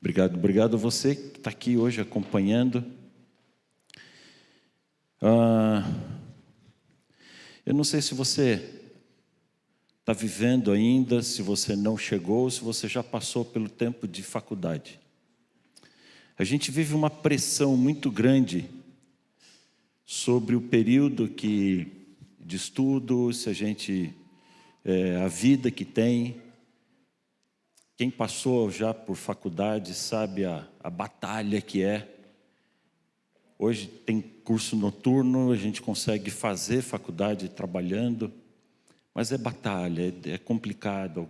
Obrigado a você que está aqui hoje acompanhando. Eu não sei se você está vivendo ainda, se você não chegou, se você já passou pelo tempo de faculdade. A gente vive uma pressão muito grande sobre o período de estudo, se a vida que tem. Quem passou já por faculdade sabe a batalha que é. Hoje tem curso noturno, a gente consegue fazer faculdade trabalhando, mas é batalha, é complicado.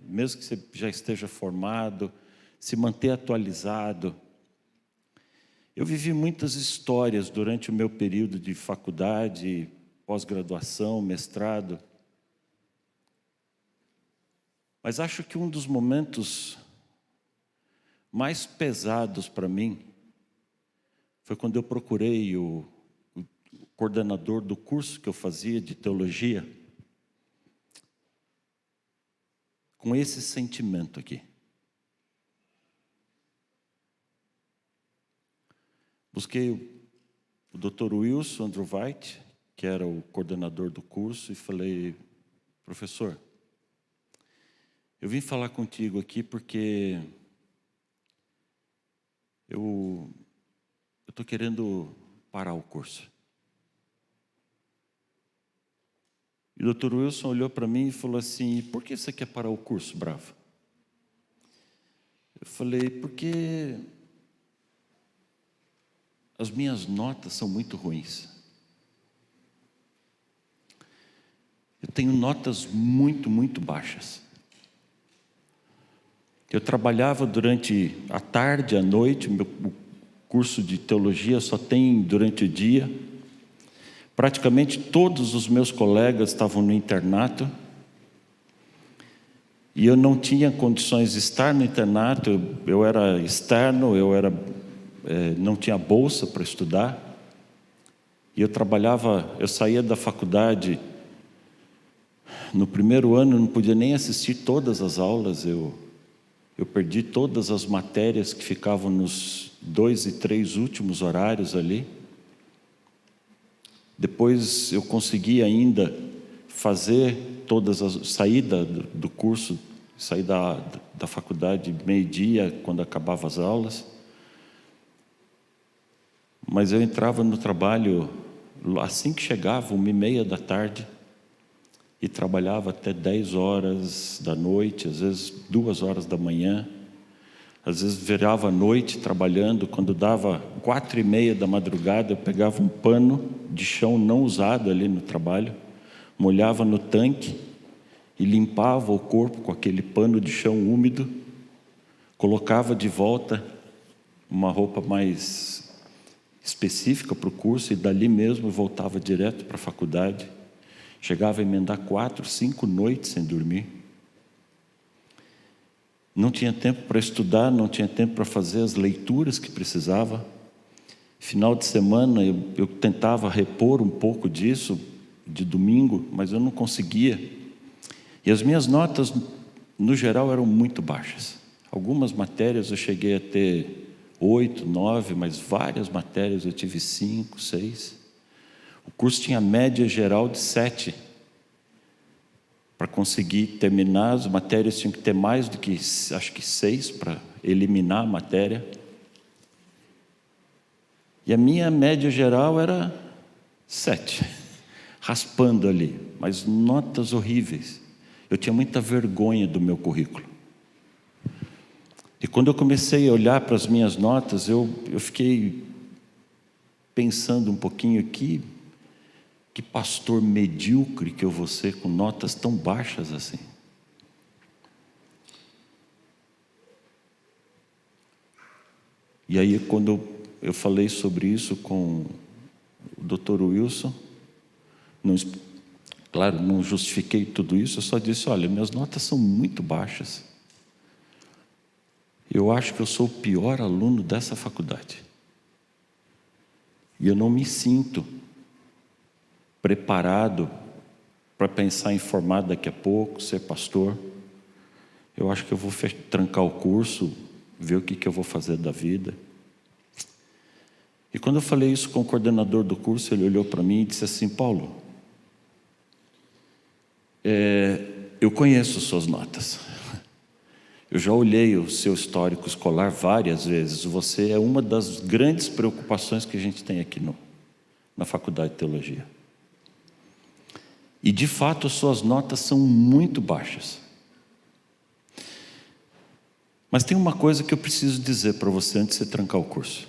Mesmo que você já esteja formado, se manter atualizado. Eu vivi muitas histórias durante o meu período de faculdade, pós-graduação, mestrado. Mas acho que um dos momentos mais pesados para mim foi quando eu procurei o coordenador do curso que eu fazia de teologia, com esse sentimento aqui. Busquei o Dr. Wilson Andrew White, que era o coordenador do curso, e falei: professor, eu vim falar contigo aqui porque eu estou querendo parar o curso. E o Dr. Wilson olhou para mim e falou assim: por que você quer parar o curso, Bravo? Eu falei: porque as minhas notas são muito ruins. Eu tenho notas muito, muito baixas. Eu trabalhava durante a tarde, à noite, o curso de teologia só tem durante o dia. Praticamente todos os meus colegas estavam no internato. E eu não tinha condições de estar no internato, eu era externo, não tinha bolsa para estudar. E eu saía da faculdade, no primeiro ano não podia nem assistir todas as aulas, eu perdi todas as matérias que ficavam nos 2 e 3 últimos horários ali. Depois eu consegui ainda sair do curso, sair da faculdade meio-dia, quando acabava as aulas. Mas eu entrava no trabalho assim que chegava, 1h30 da tarde, e trabalhava até 10 horas da noite, às vezes 2 horas da manhã, às vezes virava a noite trabalhando. Quando dava 4h30 da madrugada, eu pegava um pano de chão não usado ali no trabalho, molhava no tanque e limpava o corpo com aquele pano de chão úmido, colocava de volta uma roupa mais específica para o curso e dali mesmo voltava direto para a faculdade. Chegava a emendar 4, 5 noites sem dormir. Não tinha tempo para estudar, não tinha tempo para fazer as leituras que precisava. Final de semana eu tentava repor um pouco disso, de domingo, mas eu não conseguia. E as minhas notas, no geral, eram muito baixas. Algumas matérias eu cheguei a ter 8, 9, mas várias matérias eu tive 5, 6. O curso tinha média geral de 7. Para conseguir terminar, as matérias tinham que ter mais do que, acho que 6, para eliminar a matéria. E a minha média geral era 7, raspando ali, mas notas horríveis. Eu tinha muita vergonha do meu currículo. E quando eu comecei a olhar para as minhas notas, eu fiquei pensando um pouquinho aqui, que pastor medíocre que eu vou ser com notas tão baixas assim. E aí, quando eu falei sobre isso com o Dr. Wilson, claro, não justifiquei tudo isso, eu só disse: olha, minhas notas são muito baixas. Eu acho que eu sou o pior aluno dessa faculdade. E eu não me sinto preparado para pensar em formar daqui a pouco, ser pastor. Eu acho que eu vou trancar o curso ver o que eu vou fazer da vida. E quando eu falei isso com o coordenador do curso, ele olhou para mim e disse assim: Paulo, eu conheço suas notas. Eu já olhei o seu histórico escolar várias vezes. Você é uma das grandes preocupações que a gente tem aqui na Faculdade de Teologia. E, de fato, as suas notas são muito baixas. Mas tem uma coisa que eu preciso dizer para você antes de você trancar o curso.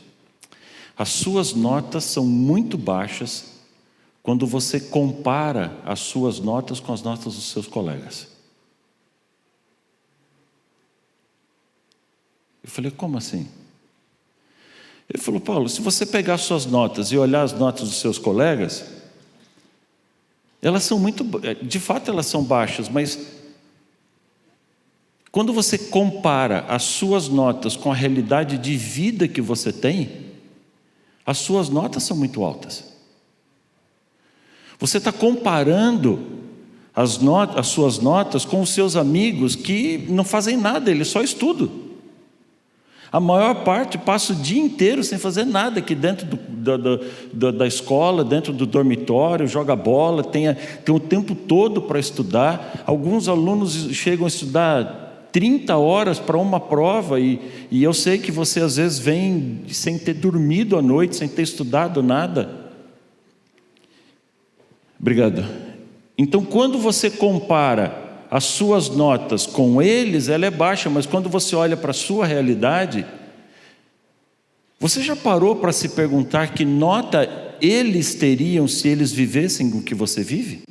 As suas notas são muito baixas quando você compara as suas notas com as notas dos seus colegas. Eu falei: como assim? Ele falou: Paulo, se você pegar suas notas e olhar as notas dos seus colegas, elas são de fato elas são baixas, mas quando você compara as suas notas com a realidade de vida que você tem, as suas notas são muito altas. Você está comparando as suas notas com os seus amigos que não fazem nada, eles só estudam. A maior parte passa o dia inteiro sem fazer nada aqui dentro da escola, dentro do dormitório, joga bola, tem o tempo todo para estudar. Alguns alunos chegam a estudar 30 horas para uma prova, e eu sei que você às vezes vem sem ter dormido à noite, sem ter estudado nada. Obrigado. Então, quando você compara as suas notas com eles, ela é baixa, mas quando você olha para a sua realidade, você já parou para se perguntar que nota eles teriam se eles vivessem o que você vive?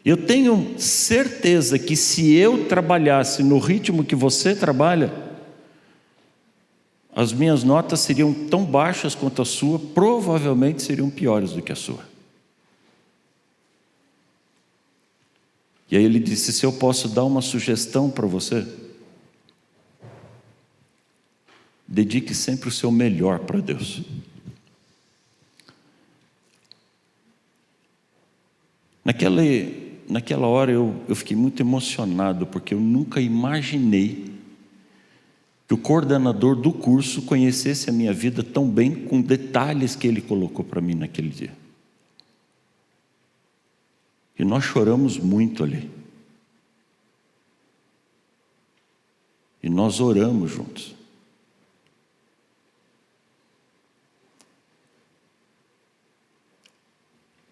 Eu tenho certeza que se eu trabalhasse no ritmo que você trabalha, as minhas notas seriam tão baixas quanto a sua, provavelmente seriam piores do que a sua. E aí ele disse: se eu posso dar uma sugestão para você, dedique sempre o seu melhor para Deus. Naquela hora eu fiquei muito emocionado, porque eu nunca imaginei que o coordenador do curso conhecesse a minha vida tão bem, com detalhes que ele colocou para mim naquele dia. E nós choramos muito ali. E nós oramos juntos.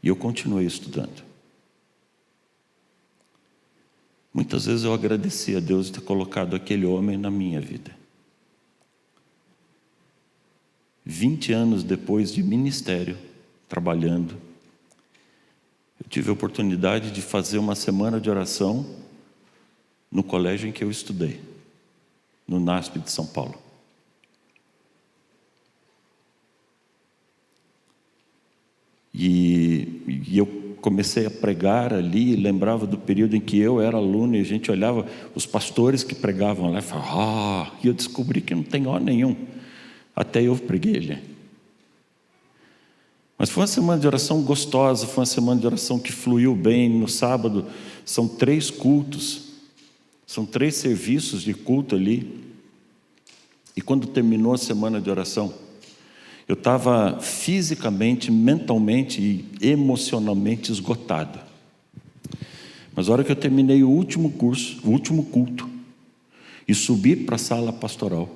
E eu continuei estudando. Muitas vezes eu agradeci a Deus de ter colocado aquele homem na minha vida. 20 anos depois de ministério, trabalhando, eu tive a oportunidade de fazer uma semana de oração no colégio em que eu estudei, no NASP de São Paulo. E eu comecei a pregar ali, lembrava do período em que eu era aluno, e a gente olhava os pastores que pregavam lá e falava: e eu descobri que não tem ó nenhum. Até eu preguei ali. Mas foi uma semana de oração gostosa, foi uma semana de oração que fluiu bem. No sábado são 3 cultos, são 3 serviços de culto ali. E quando terminou a semana de oração, eu estava fisicamente, mentalmente e emocionalmente esgotado. Mas a hora que eu terminei o último culto, e subi para a sala pastoral,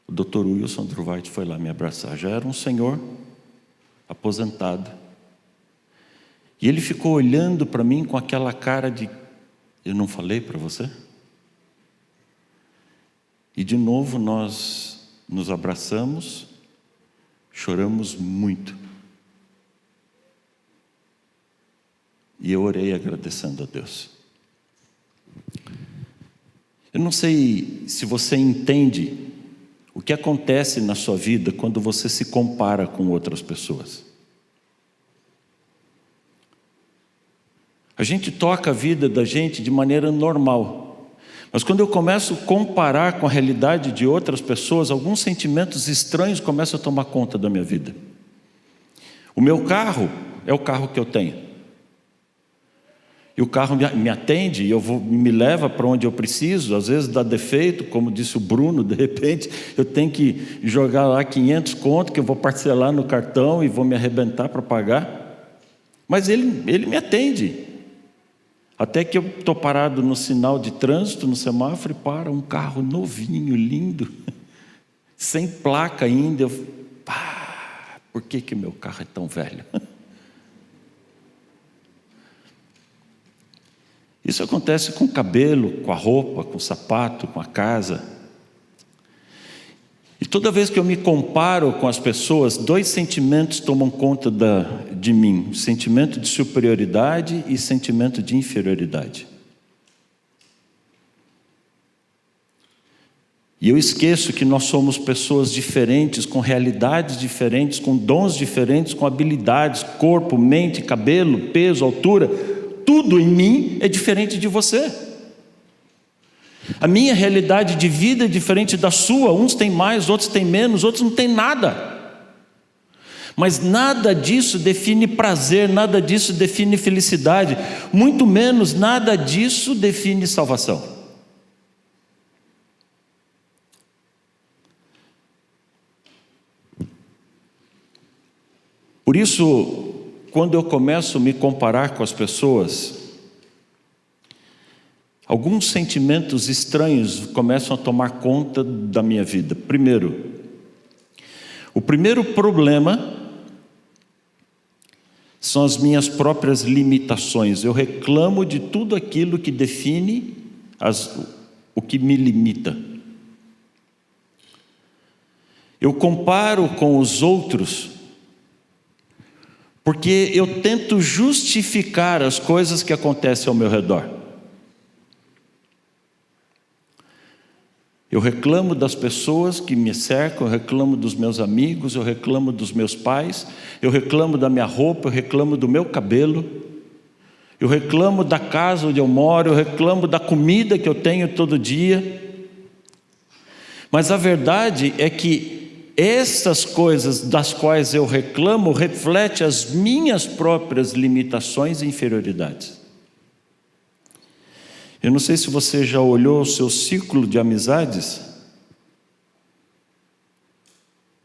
o Dr. Wilson Druweit foi lá me abraçar. Já era um senhor aposentado. E ele ficou olhando para mim com aquela cara de: eu não falei para você? E de novo nós nos abraçamos, choramos muito. E eu orei agradecendo a Deus. Eu não sei se você entende o que acontece na sua vida quando você se compara com outras pessoas. A gente toca a vida da gente de maneira normal, mas quando eu começo a comparar com a realidade de outras pessoas, alguns sentimentos estranhos começam a tomar conta da minha vida. O meu carro é o carro que eu tenho. E o carro me atende, e me leva para onde eu preciso. Às vezes dá defeito, como disse o Bruno, de repente eu tenho que jogar lá 500 conto, que eu vou parcelar no cartão e vou me arrebentar para pagar. Mas ele me atende. Até que eu estou parado no sinal de trânsito, no semáforo, e para um carro novinho, lindo, sem placa ainda. Por que meu carro é tão velho? Isso acontece com o cabelo, com a roupa, com o sapato, com a casa. E toda vez que eu me comparo com as pessoas, dois sentimentos tomam conta de mim: sentimento de superioridade e sentimento de inferioridade. E eu esqueço que nós somos pessoas diferentes, com realidades diferentes, com dons diferentes, com habilidades, corpo, mente, cabelo, peso, altura. Tudo em mim é diferente de você. A minha realidade de vida é diferente da sua. Uns têm mais, outros têm menos, outros não têm nada. Mas nada disso define prazer, nada disso define felicidade, muito menos nada disso define salvação. Por isso, quando eu começo a me comparar com as pessoas, alguns sentimentos estranhos começam a tomar conta da minha vida. O primeiro problema são as minhas próprias limitações. Eu reclamo de tudo aquilo que define o que me limita. Eu comparo com os outros, porque eu tento justificar as coisas que acontecem ao meu redor. Eu reclamo das pessoas que me cercam, eu reclamo dos meus amigos, eu reclamo dos meus pais, eu reclamo da minha roupa, eu reclamo do meu cabelo, eu reclamo da casa onde eu moro, eu reclamo da comida que eu tenho todo dia. Mas a verdade é que essas coisas das quais eu reclamo refletem as minhas próprias limitações e inferioridades. Eu não sei se você já olhou o seu círculo de amizades.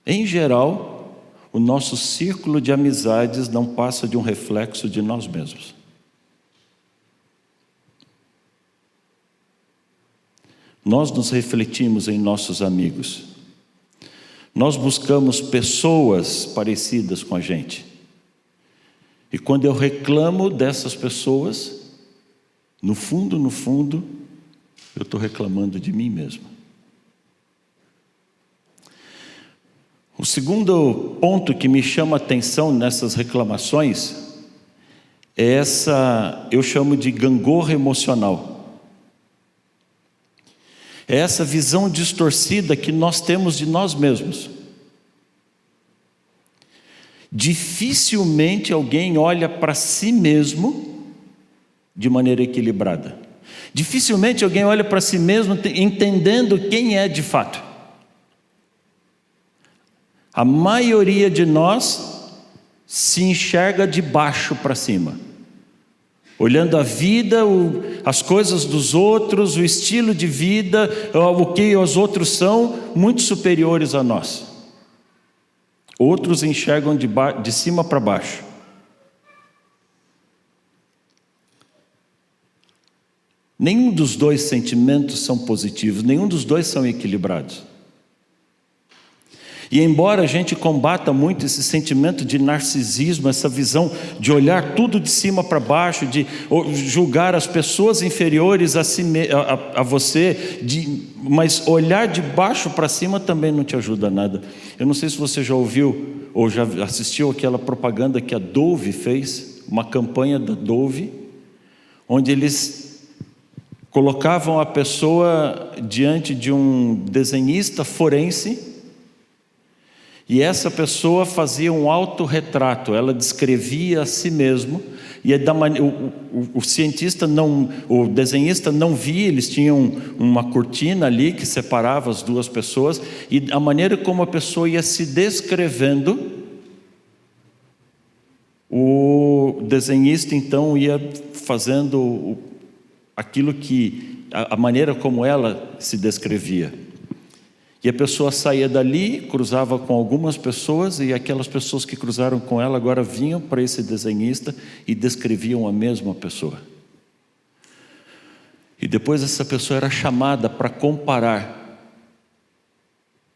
Em geral, o nosso círculo de amizades não passa de um reflexo de nós mesmos. Nós nos refletimos em nossos amigos. Nós buscamos pessoas parecidas com a gente. E quando eu reclamo dessas pessoas, no fundo, eu estou reclamando de mim mesmo. O segundo ponto que me chama a atenção nessas reclamações é eu chamo de gangorra emocional. É essa visão distorcida que nós temos de nós mesmos. Dificilmente alguém olha para si mesmo de maneira equilibrada. Dificilmente alguém olha para si mesmo entendendo quem é de fato. A maioria de nós se enxerga de baixo para cima, olhando a vida, as coisas dos outros, o estilo de vida, o que os outros são, muito superiores a nós. Outros enxergam de cima para baixo. Nenhum dos dois sentimentos são positivos, nenhum dos dois são equilibrados. E embora a gente combata muito esse sentimento de narcisismo, essa visão de olhar tudo de cima para baixo, de julgar as pessoas inferiores a você, mas olhar de baixo para cima também não te ajuda a nada. Eu não sei se você já ouviu ou já assistiu aquela propaganda que a Dove fez, uma campanha da Dove, onde eles colocavam a pessoa diante de um desenhista forense. E essa pessoa fazia um autorretrato, ela descrevia a si mesmo, e o cientista o desenhista não via, eles tinham uma cortina ali que separava as duas pessoas, e a maneira como a pessoa ia se descrevendo, o desenhista então ia fazendo aquilo que, a maneira como ela se descrevia. E a pessoa saía dali, cruzava com algumas pessoas, e aquelas pessoas que cruzaram com ela agora vinham para esse desenhista e descreviam a mesma pessoa. E depois essa pessoa era chamada para comparar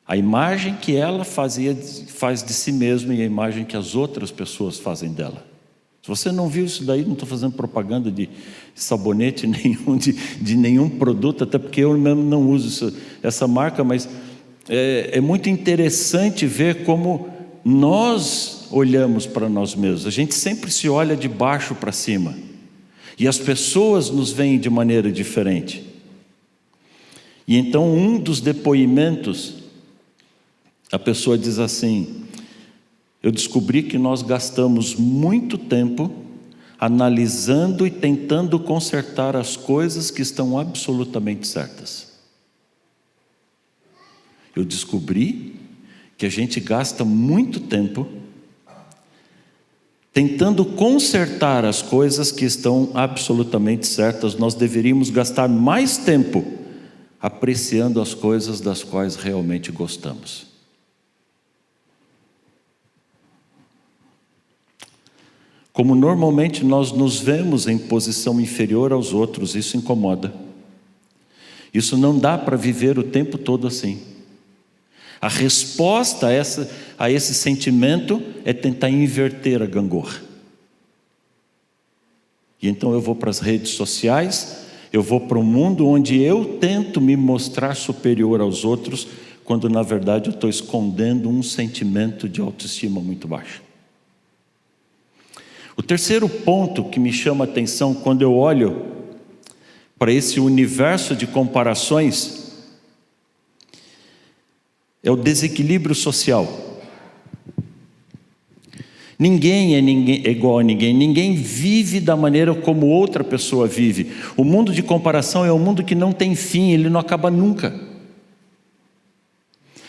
a imagem que ela faz de si mesma e a imagem que as outras pessoas fazem dela. Se você não viu isso daí, não estou fazendo propaganda de sabonete nenhum, de nenhum produto, até porque eu mesmo não uso essa marca, mas é muito interessante ver como nós olhamos para nós mesmos. A gente sempre se olha de baixo para cima, e as pessoas nos veem de maneira diferente. E então um dos depoimentos, a pessoa diz assim: eu descobri que nós gastamos muito tempo analisando e tentando consertar as coisas que estão absolutamente certas. Eu descobri que a gente gasta muito tempo tentando consertar as coisas que estão absolutamente certas. Nós deveríamos gastar mais tempo apreciando as coisas das quais realmente gostamos. Como normalmente nós nos vemos em posição inferior aos outros, isso incomoda. Isso não dá para viver o tempo todo assim. A resposta a esse sentimento é tentar inverter a gangorra. E então eu vou para as redes sociais, eu vou para um mundo onde eu tento me mostrar superior aos outros, quando na verdade eu estou escondendo um sentimento de autoestima muito baixo. O terceiro ponto que me chama a atenção quando eu olho para esse universo de comparações é o desequilíbrio social. Ninguém é igual a ninguém, ninguém vive da maneira como outra pessoa vive. O mundo de comparação é um mundo que não tem fim, ele não acaba nunca.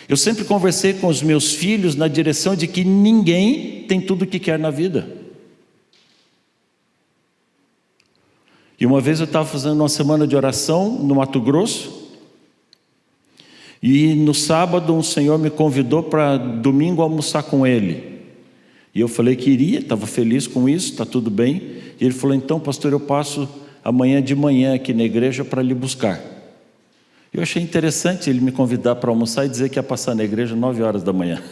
Eu sempre conversei com os meus filhos na direção de que ninguém tem tudo o que quer na vida. E uma vez eu estava fazendo uma semana de oração no Mato Grosso, e no sábado um senhor me convidou para domingo almoçar com ele. E eu falei que iria, estava feliz com isso, está tudo bem. E ele falou: então pastor, eu passo amanhã de manhã aqui na igreja para lhe buscar. Eu achei interessante ele me convidar para almoçar e dizer que ia passar na igreja 9 horas da manhã.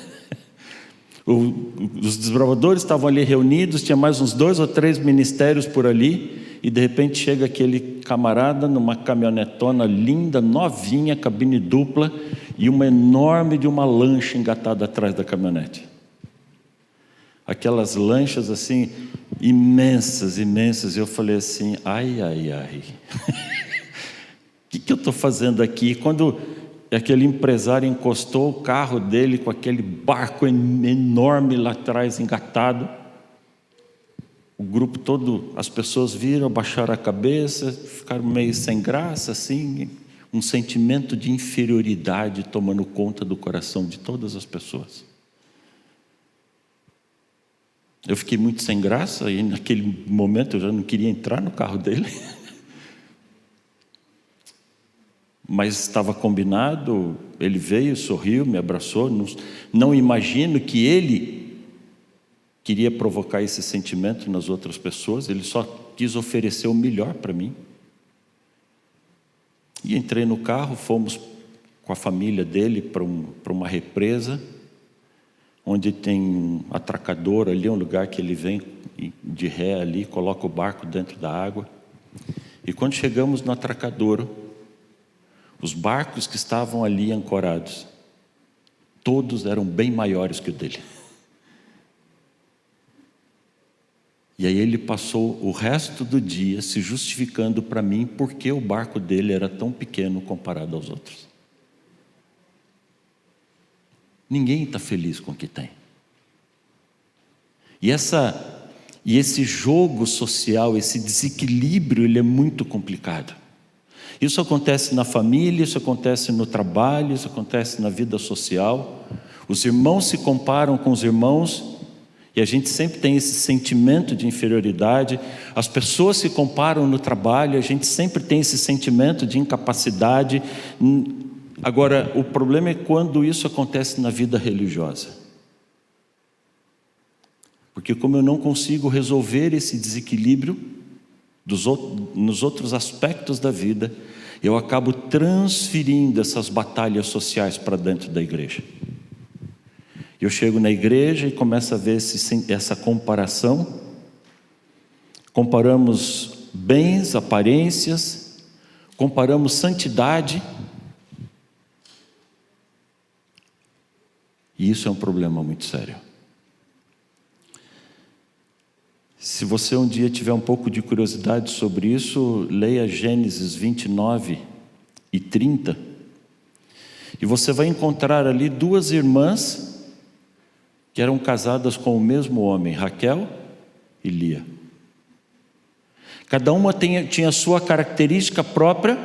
Os desbravadores estavam ali reunidos, tinha mais uns 2 ou 3 ministérios por ali. E de repente chega aquele camarada numa caminhonetona linda, novinha, cabine dupla, e uma enorme de uma lancha engatada atrás da caminhonete. Aquelas lanchas assim, imensas, imensas. E eu falei assim: ai, ai, ai. O que eu estou fazendo aqui? Quando aquele empresário encostou o carro dele com aquele barco enorme lá atrás, engatado, o grupo todo, as pessoas viram, baixaram a cabeça, ficaram meio sem graça, assim, um sentimento de inferioridade tomando conta do coração de todas as pessoas. Eu fiquei muito sem graça, e naquele momento eu já não queria entrar no carro dele. Mas estava combinado, ele veio, sorriu, me abraçou. Não imagino que ele queria provocar esse sentimento nas outras pessoas, ele só quis oferecer o melhor para mim. E entrei no carro, fomos com a família dele para uma represa, onde tem um atracador ali, um lugar que ele vem de ré ali, coloca o barco dentro da água. E quando chegamos no atracadouro, os barcos que estavam ali ancorados, todos eram bem maiores que o dele. E aí ele passou o resto do dia se justificando para mim porque o barco dele era tão pequeno comparado aos outros. Ninguém está feliz com o que tem. E esse jogo social, esse desequilíbrio, ele é muito complicado. Isso acontece na família, isso acontece no trabalho, isso acontece na vida social. Os irmãos se comparam com os irmãos, E a gente sempre tem esse sentimento de inferioridade, as pessoas se comparam no trabalho, a gente sempre tem esse sentimento de incapacidade. Agora, o problema é quando isso acontece na vida religiosa. Porque como eu não consigo resolver esse desequilíbrio nos outros aspectos da vida, eu acabo transferindo essas batalhas sociais para dentro da igreja. Eu chego na igreja e começo a ver essa comparação. Comparamos bens, aparências, comparamos santidade. E isso é um problema muito sério. Se você um dia tiver um pouco de curiosidade sobre isso, leia Gênesis 29 e 30. E você vai encontrar ali duas irmãs que eram casadas com o mesmo homem, Raquel e Lia. Cada uma tinha a sua característica própria,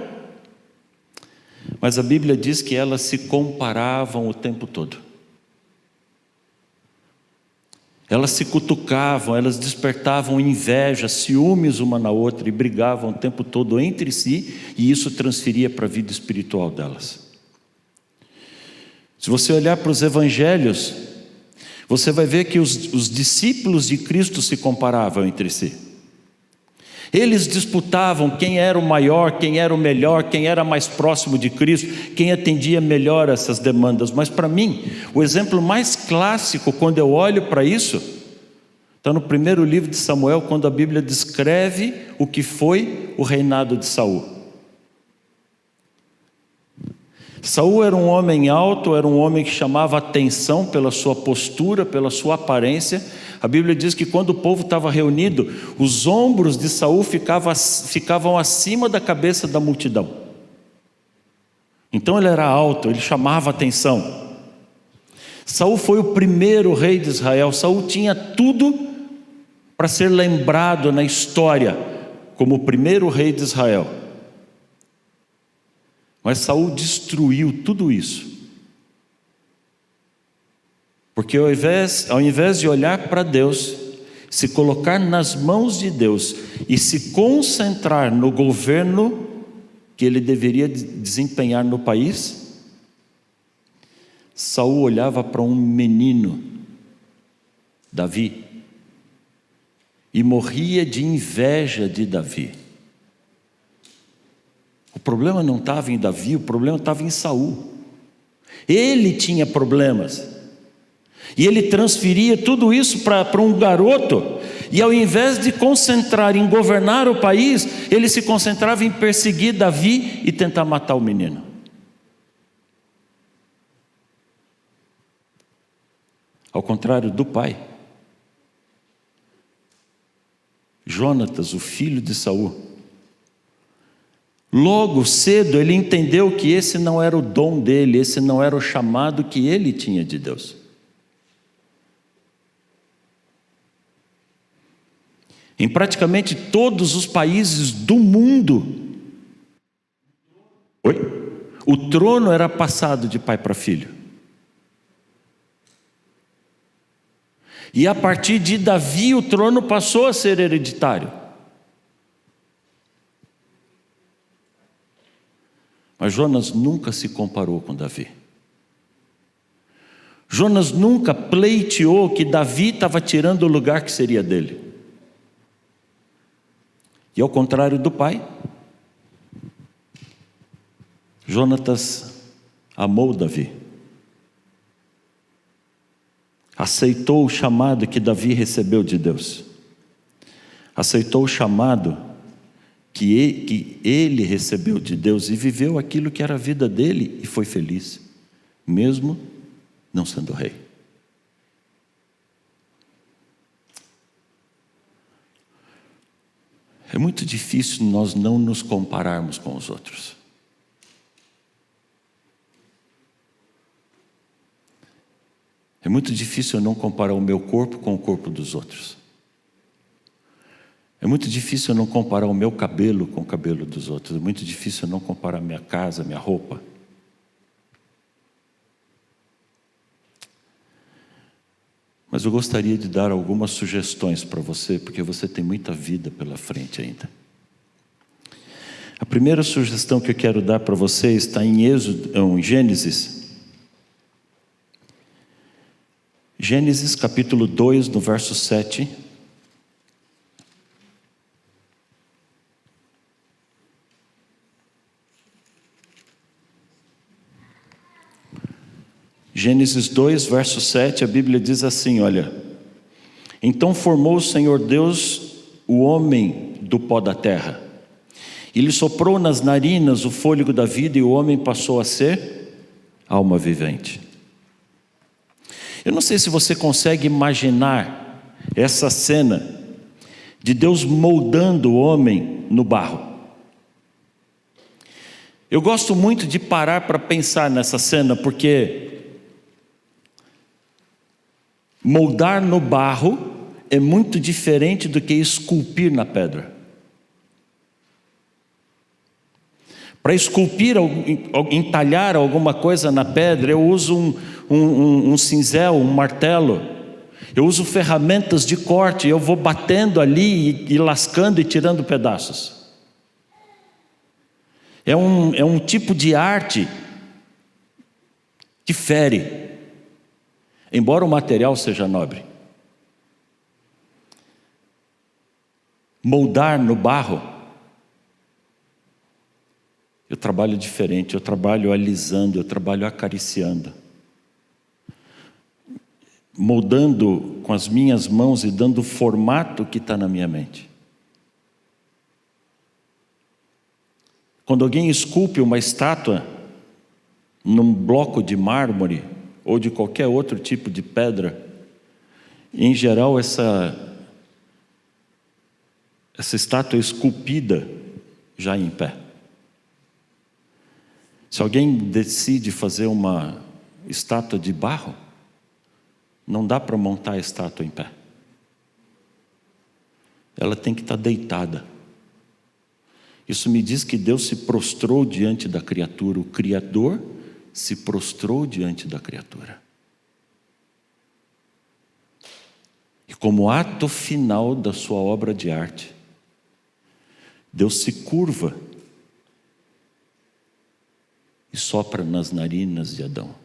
mas a Bíblia diz que elas se comparavam o tempo todo. Elas se cutucavam, elas despertavam inveja, ciúmes uma na outra e brigavam o tempo todo entre si, e isso transferia para a vida espiritual delas. Se você olhar para os evangelhos, você vai ver que os discípulos de Cristo se comparavam entre si. Eles disputavam quem era o maior, quem era o melhor, quem era mais próximo de Cristo, quem atendia melhor essas demandas. Mas para mim, o exemplo mais clássico, quando eu olho para isso, está no primeiro livro de Samuel, quando a Bíblia descreve o que foi o reinado de Saul. Saul era um homem alto, era um homem que chamava atenção pela sua postura, pela sua aparência. A Bíblia diz que quando o povo estava reunido, os ombros de Saul ficavam acima da cabeça da multidão. Então ele era alto, ele chamava atenção. Saul foi o primeiro rei de Israel. Saul tinha tudo para ser lembrado na história como o primeiro rei de Israel. Mas Saul destruiu tudo isso. Porque ao invés de olhar para Deus, se colocar nas mãos de Deus e se concentrar no governo que ele deveria desempenhar no país, Saul olhava para um menino, Davi, e morria de inveja de Davi. O problema não estava em Davi, o problema estava em Saul. Ele tinha problemas. E ele transferia tudo isso para um garoto. E ao invés de concentrar em governar o país, ele se concentrava em perseguir Davi e tentar matar o menino. Ao contrário do pai, Jonatas, o filho de Saul, logo cedo ele entendeu que esse não era o dom dele, esse não era o chamado que ele tinha de Deus. Em praticamente todos os países do mundo, o trono era passado de pai para filho. E a partir de Davi o trono passou a ser hereditário. Mas Jonas nunca se comparou com Davi. Jonas nunca pleiteou que Davi estava tirando o lugar que seria dele. E ao contrário do pai, Jonatas amou Davi. Aceitou o chamado que Davi recebeu de Deus. Aceitou o chamado que ele recebeu de Deus e viveu aquilo que era a vida dele e foi feliz, mesmo não sendo rei. É muito difícil nós não nos compararmos com os outros. É muito difícil eu não comparar o meu corpo com o corpo dos outros. É muito difícil eu não comparar o meu cabelo com o cabelo dos outros. É muito difícil eu não comparar minha casa, minha roupa. Mas Mas eu gostaria de dar algumas sugestões para você, porque você tem muita vida pela frente ainda. A primeira sugestão que eu quero dar para você está em Gênesis. Gênesis capítulo 2, no verso 7. Gênesis 2, verso 7, a Bíblia diz assim, olha: então formou o Senhor Deus o homem do pó da terra, e lhe soprou nas narinas o fôlego da vida, e o homem passou a ser alma vivente. Eu não sei se você consegue imaginar essa cena de Deus moldando o homem no barro. Eu gosto muito de parar para pensar nessa cena, porque moldar no barro é muito diferente do que esculpir na pedra. Para esculpir, entalhar alguma coisa na pedra, eu uso um cinzel, um martelo. Eu uso ferramentas de corte, eu vou batendo ali e lascando e tirando pedaços. É um tipo de arte que fere, embora o material seja nobre. Moldar no barro, eu trabalho diferente, eu trabalho alisando, eu trabalho acariciando. Moldando com as minhas mãos e dando o formato que está na minha mente. Quando alguém esculpe uma estátua num bloco de mármore ou de qualquer outro tipo de pedra, em geral essa estátua é esculpida já em pé. Se alguém decide fazer uma estátua de barro, não dá para montar a estátua em pé. Ela tem que estar deitada. Isso me diz que Deus se prostrou diante da criatura, o Criador se prostrou diante da criatura. E como ato final da sua obra de arte, Deus se curva e sopra nas narinas de Adão.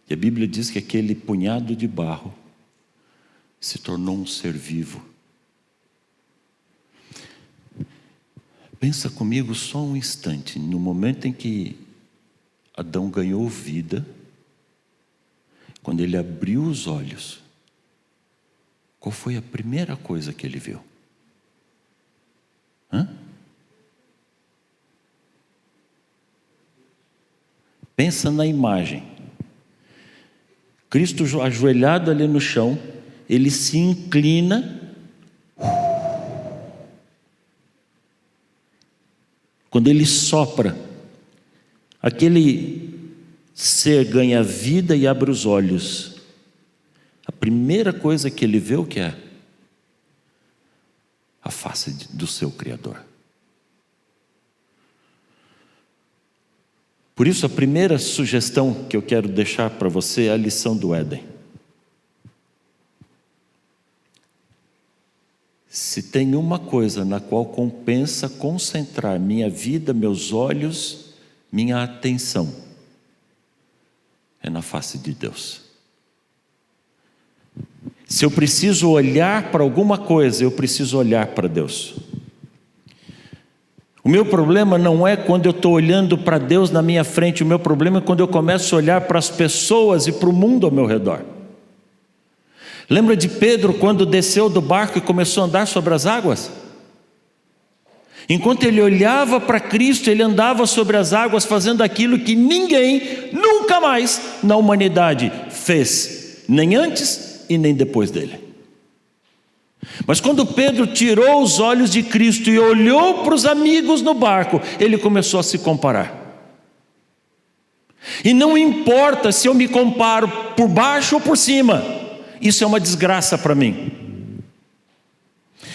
E a Bíblia diz que aquele punhado de barro se tornou um ser vivo. Pensa comigo só um instante, no momento em que Adão ganhou vida, quando ele abriu os olhos, qual foi a primeira coisa que ele viu? Pensa na imagem. Cristo ajoelhado ali no chão, ele se inclina, quando ele sopra, aquele ser ganha vida e abre os olhos. A primeira coisa que ele vê, o que é? A face do seu Criador. Por isso, a primeira sugestão que eu quero deixar para você é a lição do Éden. Se tem uma coisa na qual compensa concentrar minha vida, meus olhos, minha atenção, é na face de Deus. Se eu preciso olhar para alguma coisa, eu preciso olhar para Deus. O meu problema não é quando eu estou olhando para Deus na minha frente, o meu problema é quando eu começo a olhar para as pessoas e para o mundo ao meu redor. Lembra de Pedro quando desceu do barco e começou a andar sobre as águas? Enquanto ele olhava para Cristo, ele andava sobre as águas fazendo aquilo que ninguém, nunca mais na humanidade fez, nem antes e nem depois dele. Mas quando Pedro tirou os olhos de Cristo e olhou para os amigos no barco, ele começou a se comparar. E não importa se eu me comparo por baixo ou por cima, isso é uma desgraça para mim.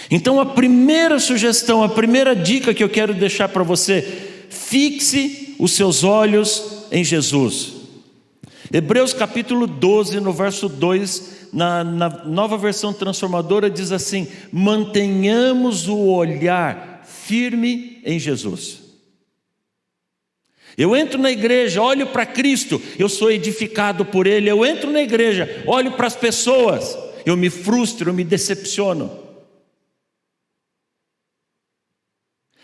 Então a primeira sugestão, a primeira dica que eu quero deixar para você: fixe os seus olhos em Jesus. Hebreus capítulo 12, no verso 2, na Nova Versão Transformadora, diz assim: mantenhamos o olhar firme em Jesus. Eu entro na igreja, olho para Cristo, eu sou edificado por Ele. Eu entro na igreja, olho para as pessoas, eu me frustro, eu me decepciono.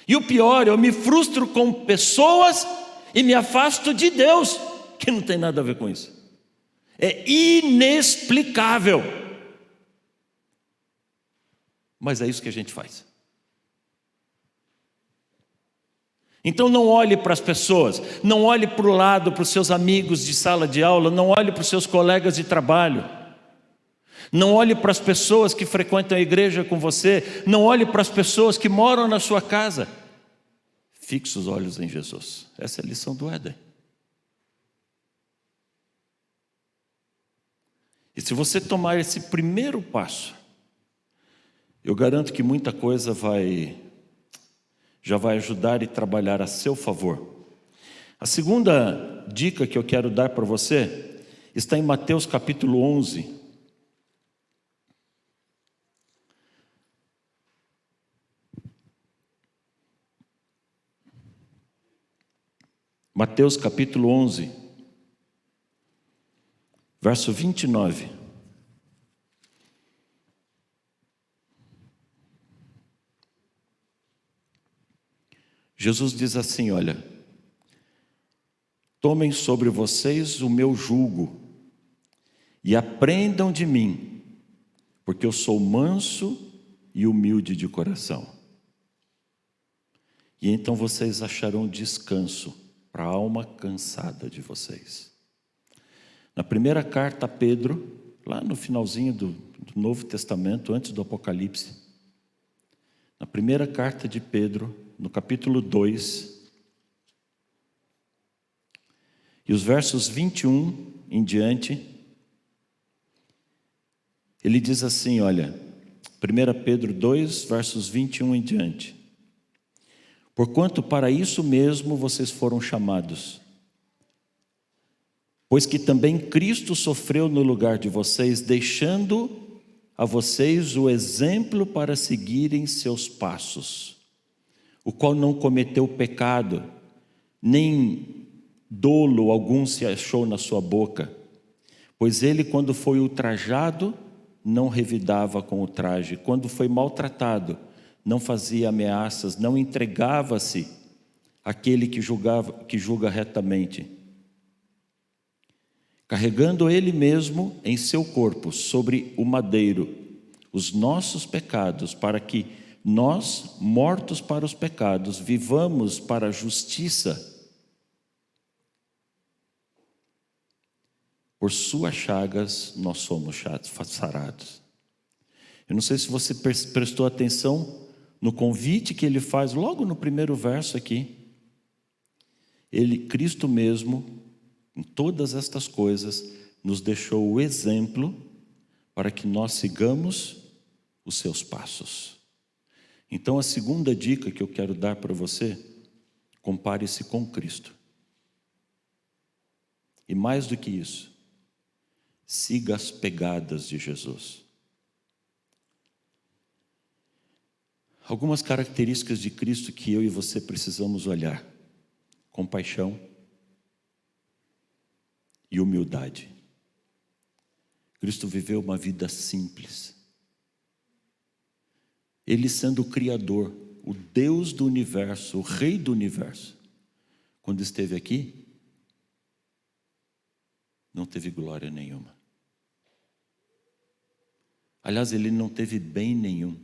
E o pior, eu me frustro com pessoas e me afasto de Deus, que não tem nada a ver com isso. É inexplicável. Mas é isso que a gente faz. Então não olhe para as pessoas, não olhe para o lado, para os seus amigos de sala de aula, não olhe para os seus colegas de trabalho, não olhe para as pessoas que frequentam a igreja com você, não olhe para as pessoas que moram na sua casa. Fixe os olhos em Jesus. Essa é a lição do Éden. E se você tomar esse primeiro passo, eu garanto que muita coisa já vai ajudar e trabalhar a seu favor. A segunda dica que eu quero dar para você está em Mateus capítulo 11. Mateus capítulo 11, verso 29. Jesus diz assim: olha, tomem sobre vocês o meu jugo e aprendam de mim, porque eu sou manso e humilde de coração. E então vocês acharão descanso para a alma cansada de vocês. Na primeira carta a Pedro, lá no finalzinho do Novo Testamento, antes do Apocalipse, na primeira carta de Pedro, no capítulo 2, e os versos 21 em diante, ele diz assim, olha, 1 Pedro 2, versos 21 em diante: porquanto para isso mesmo vocês foram chamados, pois que também Cristo sofreu no lugar de vocês, deixando a vocês o exemplo para seguirem seus passos, o qual não cometeu pecado, nem dolo algum se achou na sua boca, pois ele, quando foi ultrajado, não revidava com o traje, quando foi maltratado, não fazia ameaças, não entregava-se àquele que julga retamente, carregando ele mesmo em seu corpo, sobre o madeiro, os nossos pecados, para que nós, mortos para os pecados, vivamos para a justiça. Por suas chagas nós somos sarados. Eu não sei se você prestou atenção no convite que ele faz logo no primeiro verso aqui. Cristo mesmo, em todas estas coisas, nos deixou o exemplo para que nós sigamos os seus passos. Então a segunda dica que eu quero dar para você: compare-se com Cristo. E mais do que isso, siga as pegadas de Jesus. Algumas características de Cristo que eu e você precisamos olhar: compaixão e humildade. Cristo viveu uma vida simples. Ele, sendo o Criador, o Deus do universo, o Rei do universo, quando esteve aqui, não teve glória nenhuma. Aliás, ele não teve bem nenhum.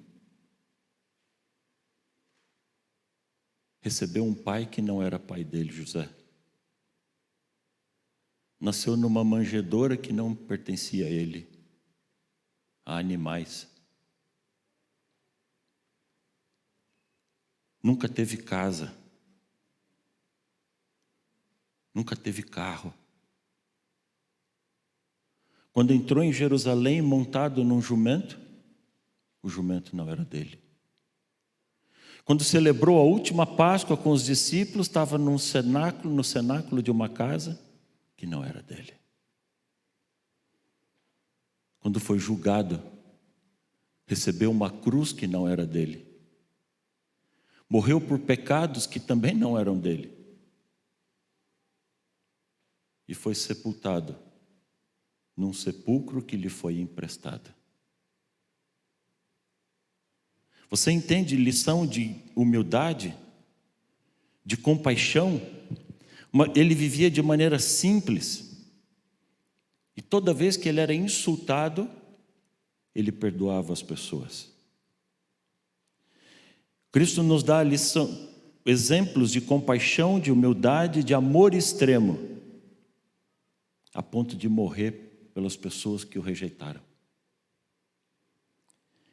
Recebeu um pai que não era pai dele, José. Nasceu numa manjedoura que não pertencia a ele, a animais. Nunca teve casa. Nunca teve carro. Quando entrou em Jerusalém montado num jumento, o jumento não era dele. Quando celebrou a última Páscoa com os discípulos, estava no cenáculo de uma casa que não era dele. quando foi julgado, recebeu uma cruz que não era dele. Morreu por pecados que também não eram dele. E foi sepultado num sepulcro que lhe foi emprestado. Você entende lição de humildade, de compaixão? Ele vivia de maneira simples. E toda vez que ele era insultado, ele perdoava as pessoas. Cristo nos dá exemplos de compaixão, de humildade, de amor extremo, a ponto de morrer pelas pessoas que o rejeitaram.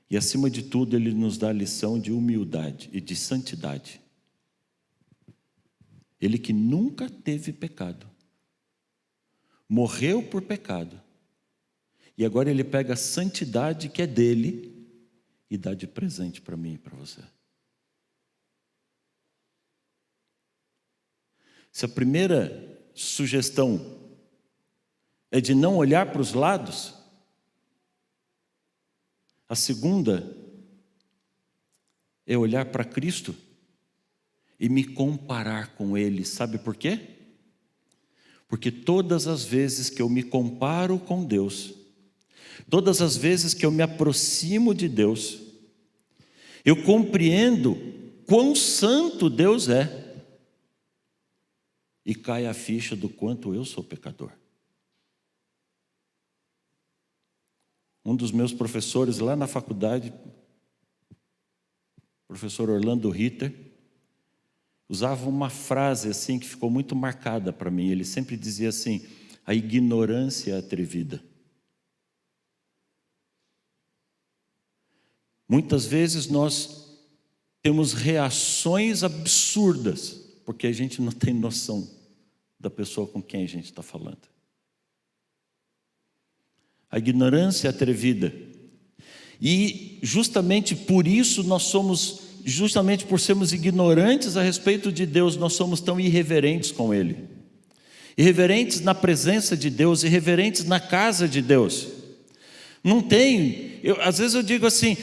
E acima de tudo, ele nos dá a lição de humildade e de santidade. Ele que nunca teve pecado, morreu por pecado, e agora ele pega a santidade que é dele e dá de presente para mim e para você. Se a primeira sugestão é de não olhar para os lados, a segunda é olhar para Cristo e me comparar com Ele. Sabe por quê? Porque todas as vezes que eu me comparo com Deus, todas as vezes que eu me aproximo de Deus, eu compreendo quão santo Deus é e cai a ficha do quanto eu sou pecador. Um dos meus professores lá na faculdade, o professor Orlando Ritter, usava uma frase assim que ficou muito marcada para mim. Ele sempre dizia assim: a ignorância é atrevida. Muitas vezes nós temos reações absurdas, porque a gente não tem noção da pessoa com quem a gente está falando. A ignorância é atrevida. E justamente por isso justamente por sermos ignorantes a respeito de Deus, nós somos tão irreverentes com Ele. Irreverentes na presença de Deus, irreverentes na casa de Deus. Não tem, às vezes eu digo assim,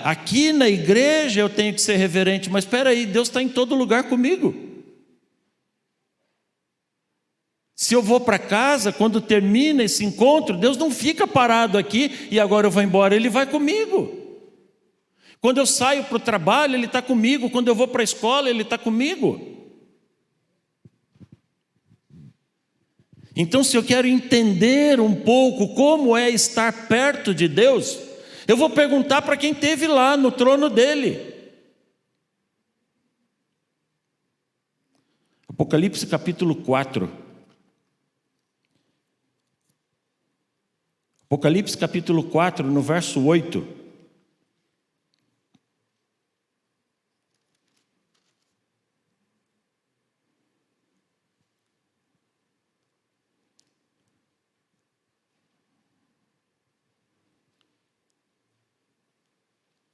aqui na igreja eu tenho que ser reverente, mas espera aí, Deus está em todo lugar comigo. Se eu vou para casa, quando termina esse encontro, Deus não fica parado aqui e agora eu vou embora, Ele vai comigo. Quando eu saio para o trabalho, Ele está comigo. Quando eu vou para a escola, Ele está comigo. Então, se eu quero entender um pouco como é estar perto de Deus, eu vou perguntar para quem esteve lá no trono dele. Apocalipse capítulo 4. Apocalipse capítulo 4, no verso 8.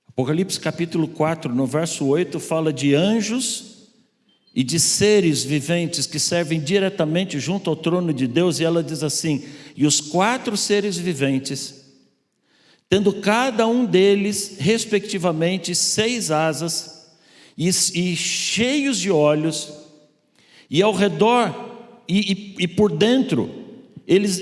Apocalipse capítulo 4, no verso 8, fala de anjos e de seres viventes que servem diretamente junto ao trono de Deus, e ela diz assim: e os 4 seres viventes, tendo cada um deles, respectivamente, 6 asas, e cheios de olhos, e ao redor, e por dentro, eles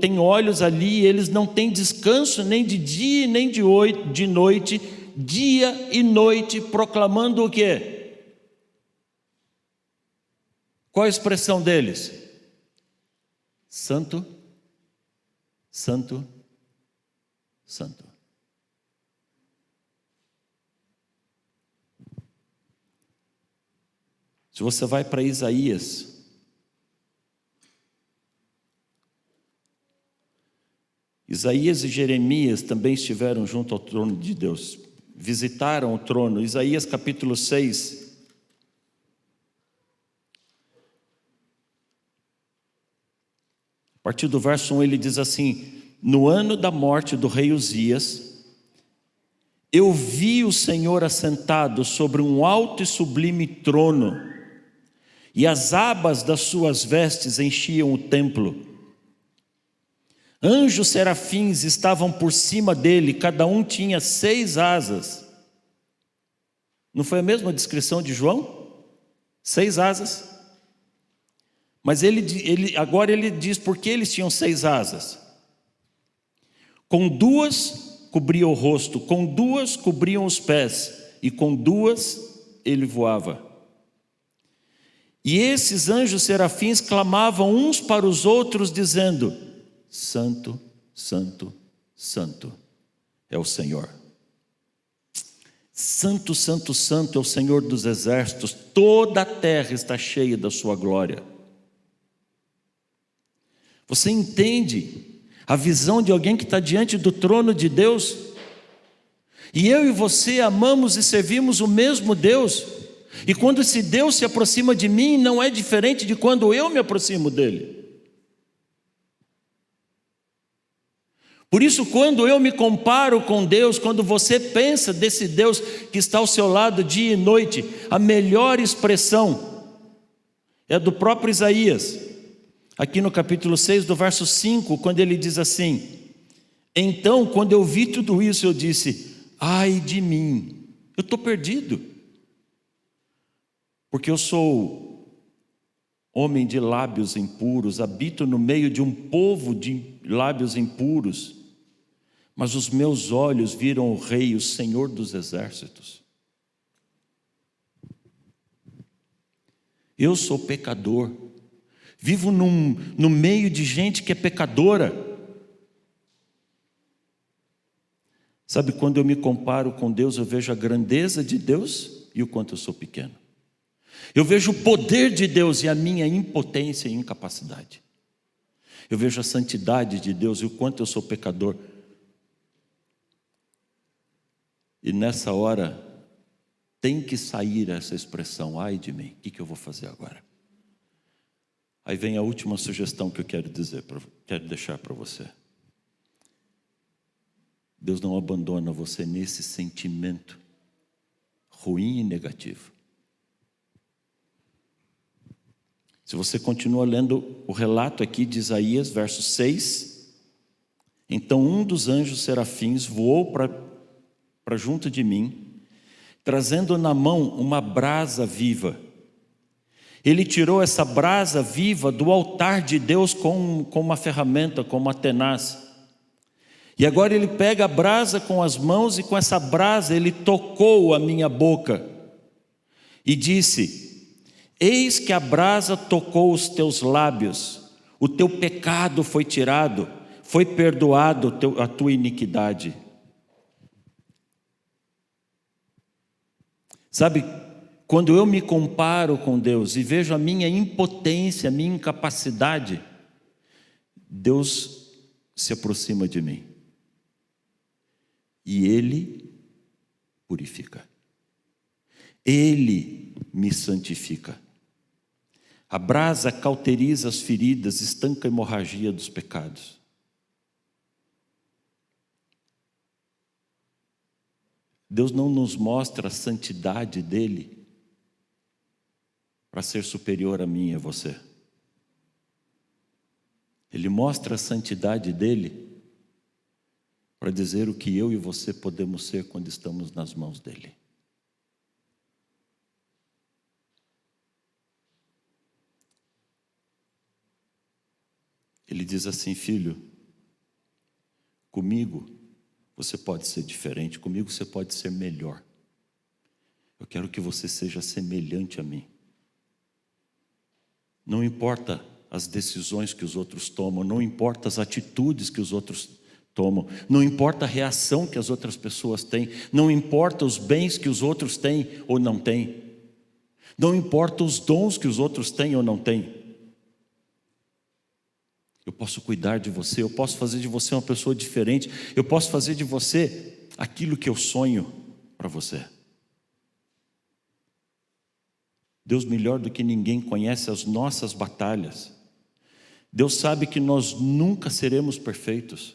têm olhos ali, eles não têm descanso nem de dia nem de noite, dia e noite, proclamando o quê? Qual a expressão deles? Santo, Santo, Santo. Se você vai para Isaías, Isaías e Jeremias também estiveram junto ao trono de Deus, visitaram o trono. Isaías capítulo 6. A partir do verso 1 ele diz assim: no ano da morte do rei Uzias, eu vi o Senhor assentado sobre um alto e sublime trono, e as abas das suas vestes enchiam o templo. Anjos serafins estavam por cima dele, cada um tinha 6 asas. Não foi a mesma descrição de João? 6 asas. Mas agora ele diz por que eles tinham 6 asas. Com 2 cobria o rosto, com 2 cobriam os pés, e com 2 ele voava. E esses anjos serafins clamavam uns para os outros, dizendo: Santo, Santo, Santo é o Senhor. Santo, Santo, Santo é o Senhor dos exércitos, toda a terra está cheia da sua glória. Você entende a visão de alguém que está diante do trono de Deus? E eu e você amamos e servimos o mesmo Deus. E quando esse Deus se aproxima de mim, não é diferente de quando eu me aproximo dele. Por isso, quando eu me comparo com Deus, quando você pensa desse Deus que está ao seu lado dia e noite, a melhor expressão é do próprio Isaías, aqui no capítulo 6, do verso 5, quando ele diz assim: então, quando eu vi tudo isso, eu disse: ai de mim, eu estou perdido, porque eu sou homem de lábios impuros, habito no meio de um povo de lábios impuros, mas os meus olhos viram o Rei, o Senhor dos exércitos. Eu sou pecador, vivo no meio de gente que é pecadora. Sabe, quando eu me comparo com Deus, eu vejo a grandeza de Deus e o quanto eu sou pequeno. Eu vejo o poder de Deus e a minha impotência e incapacidade. Eu vejo a santidade de Deus e o quanto eu sou pecador. E nessa hora tem que sair essa expressão: ai de mim, o que eu vou fazer agora? Aí vem a última sugestão que eu quero deixar para você. Deus não abandona você nesse sentimento ruim e negativo. Se você continua lendo o relato aqui de Isaías, verso 6, então um dos anjos serafins voou para junto de mim, trazendo na mão uma brasa viva. Ele tirou essa brasa viva do altar de Deus com uma ferramenta, com uma tenaz. E agora ele pega a brasa com as mãos e com essa brasa ele tocou a minha boca e disse: eis que a brasa tocou os teus lábios, o teu pecado foi tirado, foi perdoado a tua iniquidade. Sabe, quando eu me comparo com Deus e vejo a minha impotência, a minha incapacidade, Deus se aproxima de mim e Ele purifica, Ele me santifica. A brasa cauteriza as feridas, estanca a hemorragia dos pecados. Deus não nos mostra a santidade dEle para ser superior a mim e a você. Ele mostra a santidade dEle para dizer o que eu e você podemos ser quando estamos nas mãos dEle. Ele diz assim: filho, comigo você pode ser diferente, comigo você pode ser melhor. Eu quero que você seja semelhante a mim. Não importa as decisões que os outros tomam, não importa as atitudes que os outros tomam, não importa a reação que as outras pessoas têm, não importa os bens que os outros têm ou não têm, não importa os dons que os outros têm ou não têm. Eu posso cuidar de você, eu posso fazer de você uma pessoa diferente, eu posso fazer de você aquilo que eu sonho para você. Deus, melhor do que ninguém, conhece as nossas batalhas. Deus sabe que nós nunca seremos perfeitos.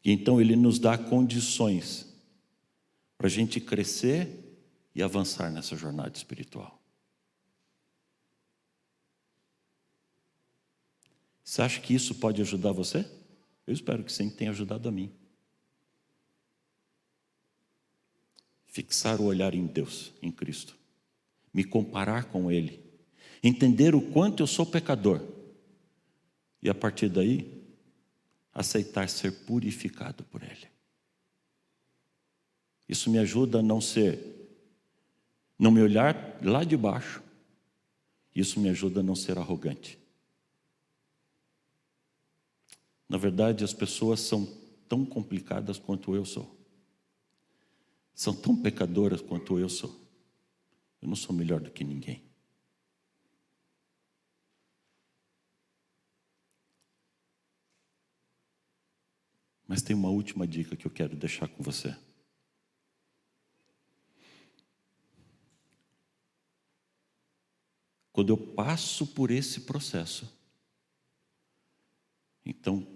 E então Ele nos dá condições para a gente crescer e avançar nessa jornada espiritual. Você acha que isso pode ajudar você? Eu espero que sim, tenha ajudado a mim. Fixar o olhar em Deus, em Cristo. Me comparar com Ele. Entender o quanto eu sou pecador. E a partir daí, aceitar ser purificado por Ele. Isso me ajuda a não me olhar lá de baixo. Isso me ajuda a não ser arrogante. Na verdade, as pessoas são tão complicadas quanto eu sou. São tão pecadoras quanto eu sou. Eu não sou melhor do que ninguém. Mas tem uma última dica que eu quero deixar com você. Quando eu passo por esse processo, então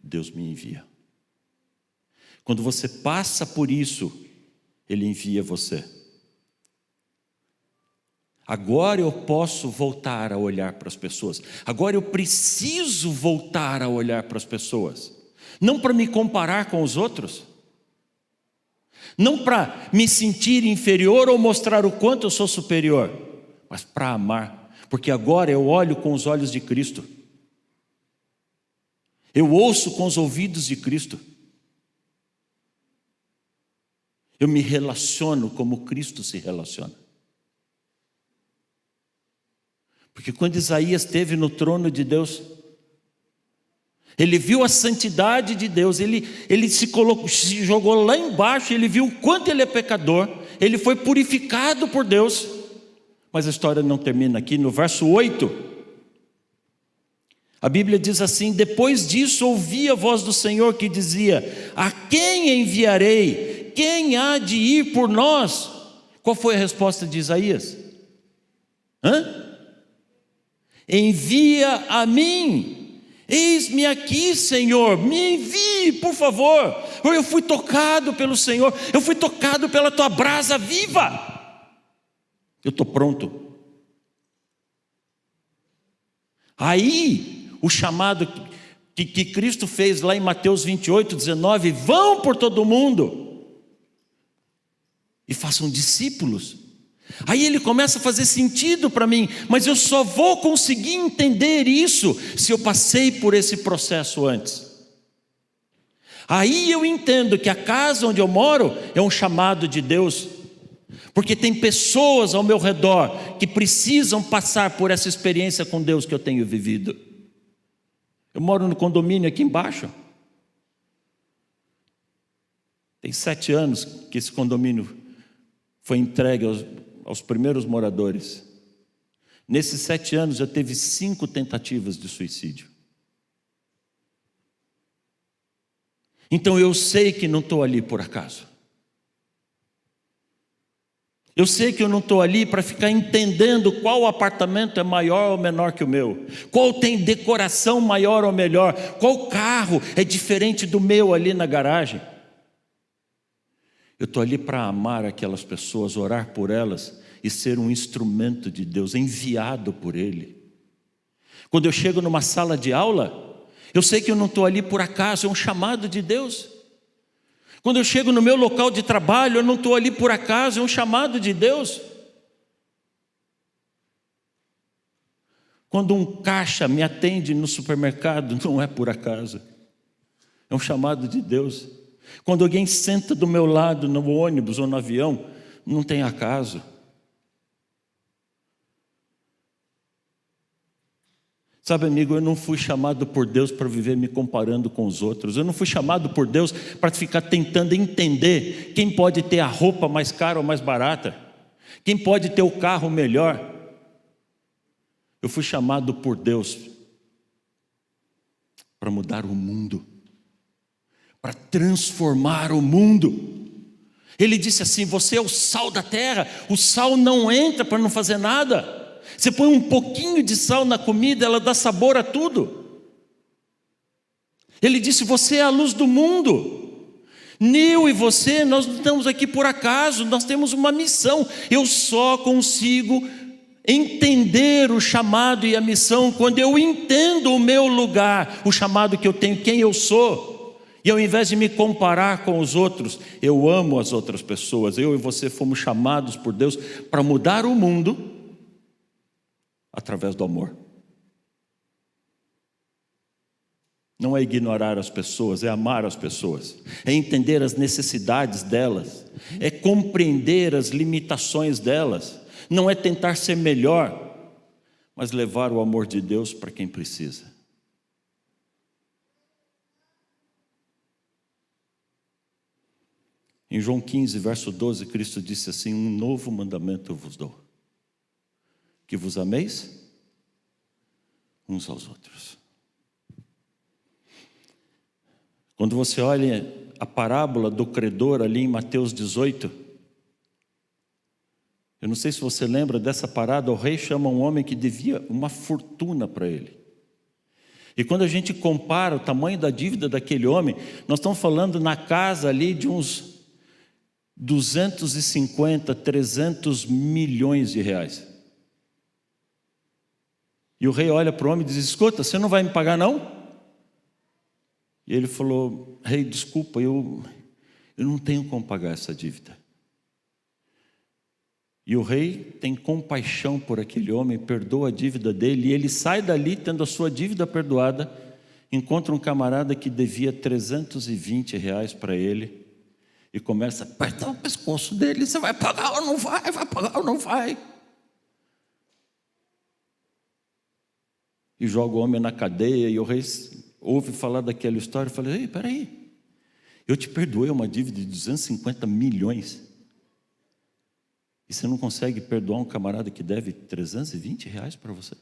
Deus me envia. Quando você passa por isso, Ele envia você. Agora eu posso voltar a olhar para as pessoas. Agora eu preciso voltar a olhar para as pessoas. Não para me comparar com os outros. Não para me sentir inferior ou mostrar o quanto eu sou superior. Mas para amar. Porque agora eu olho com os olhos de Cristo. Eu ouço com os ouvidos de Cristo. Eu me relaciono como Cristo se relaciona. Porque quando Isaías esteve no trono de Deus, ele viu a santidade de Deus, ele se jogou lá embaixo, ele viu o quanto ele é pecador, ele foi purificado por Deus. Mas a história não termina aqui, no verso 8, a Bíblia diz assim: depois disso ouvi a voz do Senhor que dizia: a quem enviarei? Quem há de ir por nós? Qual foi a resposta de Isaías? Envia a mim, eis-me aqui, Senhor, me envie, por favor. Eu fui tocado pelo Senhor, eu fui tocado pela tua brasa viva. Eu estou pronto. Aí, o chamado que Cristo fez lá em Mateus 28, 19, vão por todo mundo e façam discípulos. Aí ele começa a fazer sentido para mim, mas eu só vou conseguir entender isso se eu passei por esse processo antes. Aí eu entendo que a casa onde eu moro é um chamado de Deus, porque tem pessoas ao meu redor que precisam passar por essa experiência com Deus que eu tenho vivido. Eu moro no condomínio aqui embaixo. Tem 7 anos que esse condomínio foi entregue aos primeiros moradores. Nesses 7 anos já teve 5 tentativas de suicídio. Então eu sei que não estou ali por acaso. Eu sei que eu não estou ali para ficar entendendo qual apartamento é maior ou menor que o meu, qual tem decoração maior ou melhor, qual carro é diferente do meu ali na garagem. Eu estou ali para amar aquelas pessoas, orar por elas e ser um instrumento de Deus, enviado por Ele. Quando eu chego numa sala de aula, eu sei que eu não estou ali por acaso, é um chamado de Deus. Quando eu chego no meu local de trabalho, eu não estou ali por acaso, é um chamado de Deus. Quando um caixa me atende no supermercado, não é por acaso, é um chamado de Deus. Quando alguém senta do meu lado no ônibus ou no avião, não tem acaso. Sabe, amigo, eu não fui chamado por Deus para viver me comparando com os outros. Eu não fui chamado por Deus para ficar tentando entender quem pode ter a roupa mais cara ou mais barata, quem pode ter o carro melhor. Eu fui chamado por Deus para mudar o mundo, para transformar o mundo. Ele disse assim: você é o sal da terra. O sal não entra para não fazer nada. Você põe um pouquinho de sal na comida, ela dá sabor a tudo. Ele disse: você é a luz do mundo. Eu e você, nós não estamos aqui por acaso, nós temos uma missão. Eu só consigo entender o chamado e a missão, quando eu entendo o meu lugar, o chamado que eu tenho, quem eu sou, e ao invés de me comparar com os outros, eu amo as outras pessoas. Eu e você fomos chamados por Deus para mudar o mundo através do amor. Não é ignorar as pessoas, é amar as pessoas, é entender as necessidades delas, é compreender as limitações delas, não é tentar ser melhor, mas levar o amor de Deus para quem precisa. Em João 15, verso 12, Cristo disse assim: um novo mandamento eu vos dou, que vos ameis uns aos outros. Quando você olha a parábola do credor ali em Mateus 18, eu não sei se você lembra dessa parada, o rei chama um homem que devia uma fortuna para ele. E quando a gente compara o tamanho da dívida daquele homem, nós estamos falando na casa ali de uns 250, 300 milhões de reais. E o rei olha para o homem e diz: escuta, você não vai me pagar não? E ele falou: rei, desculpa, eu não tenho como pagar essa dívida. E o rei tem compaixão por aquele homem, perdoa a dívida dele, e ele sai dali tendo a sua dívida perdoada, encontra um camarada que devia 320 reais para ele, e começa a apertar o pescoço dele: você vai pagar ou não vai? Vai pagar ou não vai? E joga o homem na cadeia, e o rei ouve falar daquela história e fala: ei, peraí, eu te perdoei uma dívida de 250 milhões, e você não consegue perdoar um camarada que deve 320 reais para você?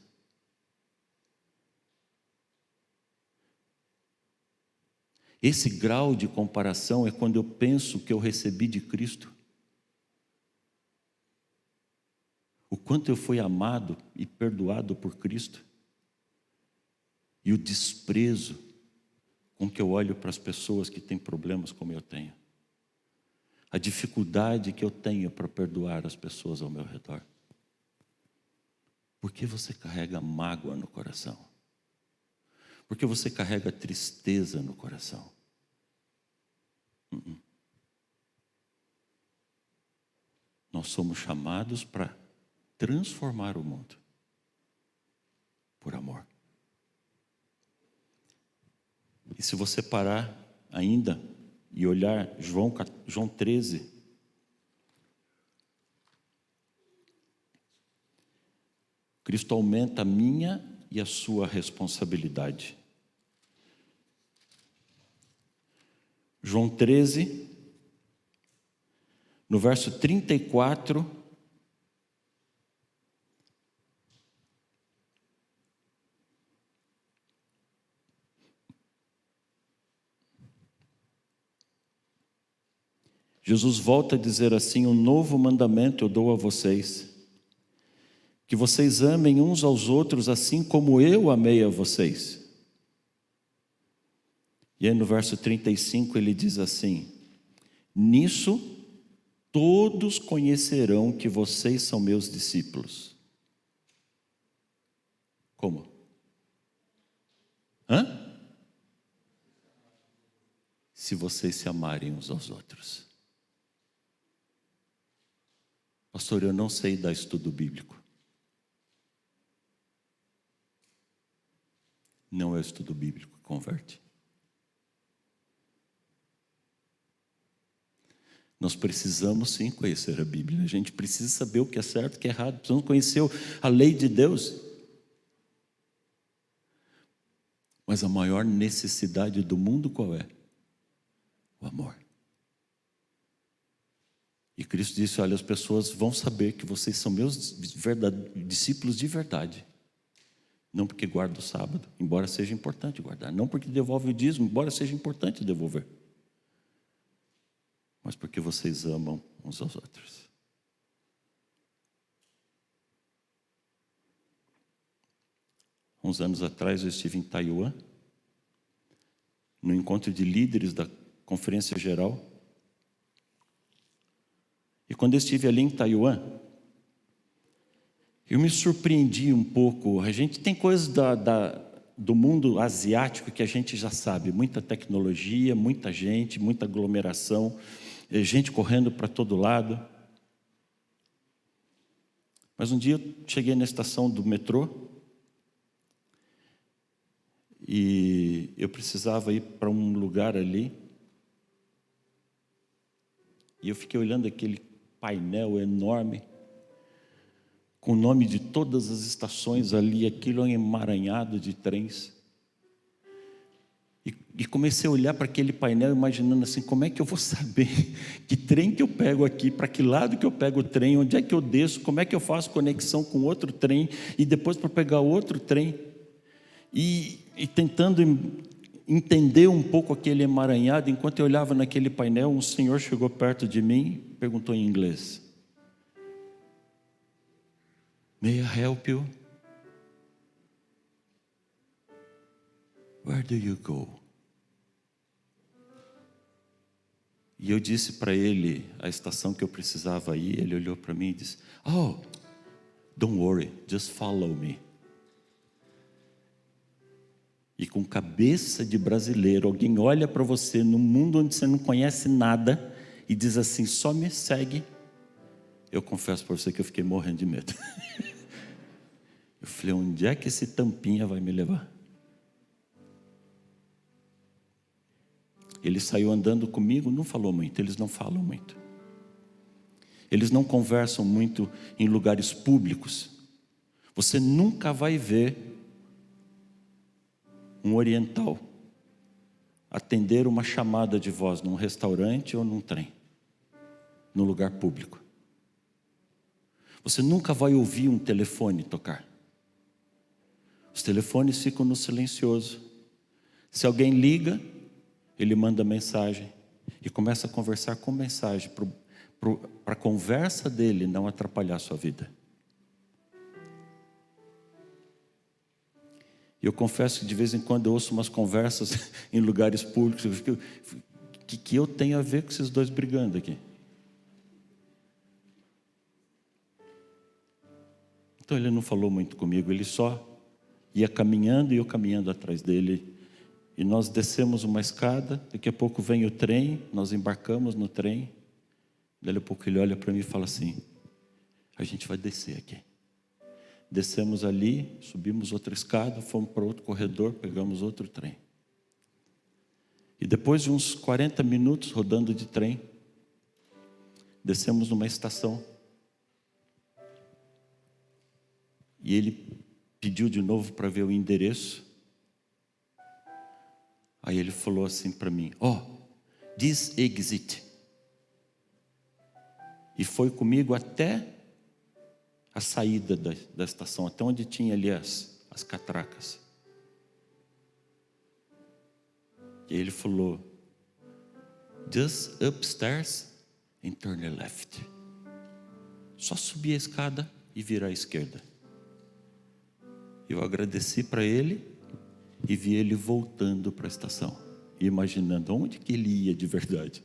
Esse grau de comparação é quando eu penso que eu recebi de Cristo, o quanto eu fui amado e perdoado por Cristo, e o desprezo com que eu olho para as pessoas que têm problemas como eu tenho, a dificuldade que eu tenho para perdoar as pessoas ao meu redor. Por que você carrega mágoa no coração? Por que você carrega tristeza no coração? Nós somos chamados para transformar o mundo por amor. E se você parar ainda e olhar João 13, Cristo aumenta a minha e a sua responsabilidade. João 13, no verso 34, Jesus volta a dizer assim: um novo mandamento eu dou a vocês, que vocês amem uns aos outros assim como eu amei a vocês. E aí no verso 35 ele diz assim: nisso todos conhecerão que vocês são meus discípulos. Como? Se vocês se amarem uns aos outros. Pastor, eu não sei dar estudo bíblico. Não é o estudo bíblico que converte. Nós precisamos sim conhecer a Bíblia. A gente precisa saber o que é certo e o que é errado. Precisamos conhecer a lei de Deus. Mas a maior necessidade do mundo qual é? O amor. E Cristo disse: olha, as pessoas vão saber que vocês são meus discípulos de verdade. Não porque guarda o sábado, embora seja importante guardar. Não porque devolve o dízimo, embora seja importante devolver. Mas porque vocês amam uns aos outros. Uns anos atrás eu estive em Taiwan, no encontro de líderes da Conferência Geral. E quando eu estive ali em Taiwan, Eu me surpreendi um pouco. A gente tem coisas do mundo asiático que a gente já sabe. Muita tecnologia, muita gente, muita aglomeração, gente correndo para todo lado. Mas um dia eu cheguei na estação do metrô e eu precisava ir para um lugar ali. E eu fiquei olhando aquele painel enorme, com o nome de todas as estações ali, aquilo é um emaranhado de trens. E comecei a olhar para aquele painel, imaginando assim, como é que eu vou saber que trem que eu pego aqui, para que lado que eu pego o trem, onde é que eu desço, como é que eu faço conexão com outro trem, e depois para pegar outro trem. E tentando entender um pouco aquele emaranhado, enquanto eu olhava naquele painel, um senhor chegou perto de mim e perguntou em inglês: "May I help you? Where do you go?" E eu disse para ele a estação que eu precisava ir. Ele olhou para mim e disse: "Oh, don't worry, just follow me." E com cabeça de brasileiro, alguém olha para você num mundo onde você não conhece nada e diz assim: "Só me segue." Eu confesso para você que eu fiquei morrendo de medo. Eu falei: onde é que esse tampinha vai me levar? Ele saiu andando comigo, não falou muito. Eles não falam muito. Eles não conversam muito em lugares públicos. Você nunca vai ver um oriental atender uma chamada de voz num restaurante ou num trem, num lugar público. Você nunca vai ouvir um telefone tocar. Os telefones ficam no silencioso. Se alguém liga, ele manda mensagem e começa a conversar com mensagem, para a conversa dele não atrapalhar a sua vida. E eu confesso que de vez em quando eu ouço umas conversas em lugares públicos, eu fico, que eu tenho a ver com esses dois brigando aqui? Então ele não falou muito comigo, ele só ia caminhando e eu caminhando atrás dele. E nós descemos uma escada, daqui a pouco vem o trem, nós embarcamos no trem. Daí a pouco ele olha para mim e fala assim: "A gente vai descer aqui." Descemos ali, subimos outra escada, fomos para outro corredor, pegamos outro trem. E depois de uns 40 minutos rodando de trem, descemos numa estação. E ele pediu de novo para ver o endereço. Aí ele falou assim para mim: "Oh, this exit." E foi comigo até a saída da estação, até onde tinha ali as catracas. E ele falou: "Just upstairs and turn left." Só subir a escada e virar à esquerda. Eu agradeci para ele e vi ele voltando para a estação, imaginando onde que ele ia de verdade.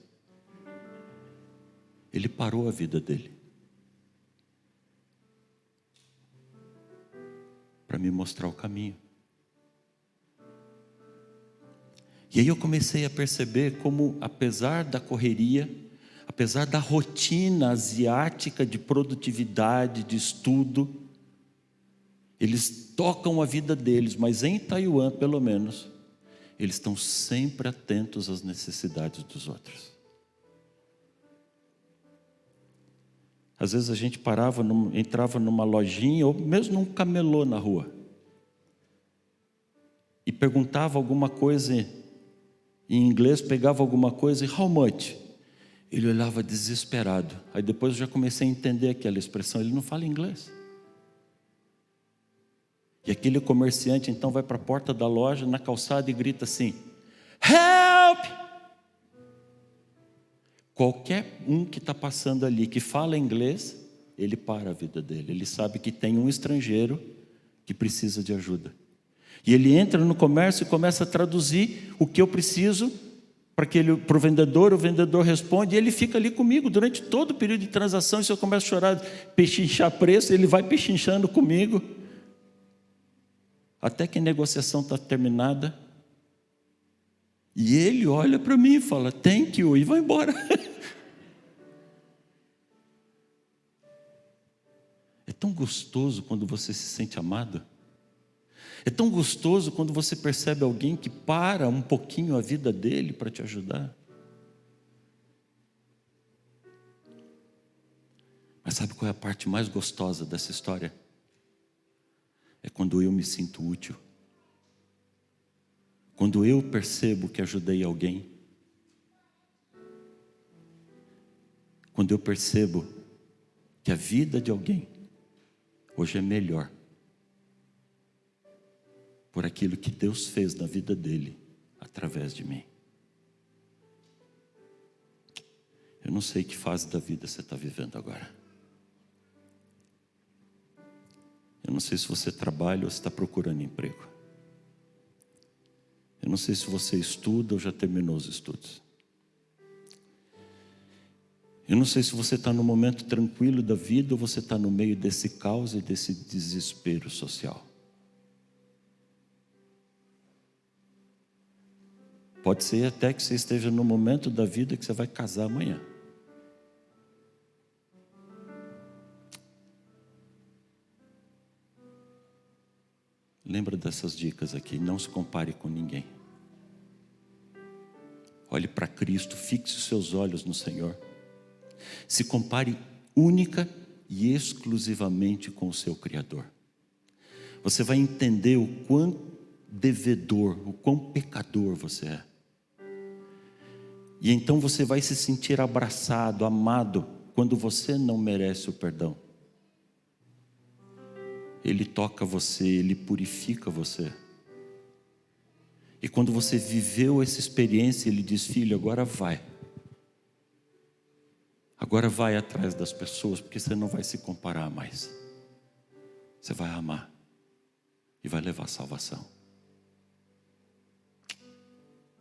Ele parou a vida dele para me mostrar o caminho. E aí eu comecei a perceber como, apesar da correria, apesar da rotina asiática de produtividade, de estudo, eles tocam a vida deles, mas em Taiwan, pelo menos, eles estão sempre atentos às necessidades dos outros. Às vezes a gente entrava numa lojinha, ou mesmo num camelô na rua, e perguntava alguma coisa em inglês, pegava alguma coisa e "how much?" Ele olhava desesperado. Aí depois eu já comecei a entender aquela expressão: ele não fala inglês. E aquele comerciante então vai para a porta da loja, na calçada, e grita assim: "Help!" Qualquer um que está passando ali, que fala inglês, ele para a vida dele. Ele sabe que tem um estrangeiro que precisa de ajuda. E ele entra no comércio e começa a traduzir o que eu preciso para o vendedor, o vendedor responde, e ele fica ali comigo durante todo o período de transação. E se eu começo a chorar, pechinchar preço, ele vai pechinchando comigo, até que a negociação está terminada, e ele olha para mim e fala, thank you, e vai embora. É tão gostoso quando você se sente amado. É tão gostoso quando você percebe alguém que para um pouquinho a vida dele para te ajudar. Mas sabe qual é a parte mais gostosa dessa história? É quando eu me sinto útil. Quando eu percebo que ajudei alguém. Quando eu percebo que a vida de alguém hoje é melhor por aquilo que Deus fez na vida dele, através de mim. Eu não sei que fase da vida você está vivendo agora. Eu não sei se você trabalha ou se está procurando emprego. Eu não sei se você estuda ou já terminou os estudos. Eu não sei se você está no momento tranquilo da vida ou você está no meio desse caos e desse desespero social. Pode ser até que você esteja no momento da vida que você vai casar amanhã. Lembra dessas dicas aqui, não se compare com ninguém. Olhe para Cristo, fixe os seus olhos no Senhor. Se compare única e exclusivamente com o seu Criador. Você vai entender o quão devedor, o quão pecador você é. E então você vai se sentir abraçado, amado, quando você não merece o perdão. Ele toca você, Ele purifica você. E quando você viveu essa experiência, Ele diz, filho, agora vai. Agora vai atrás das pessoas, porque você não vai se comparar mais. Você vai amar e vai levar salvação.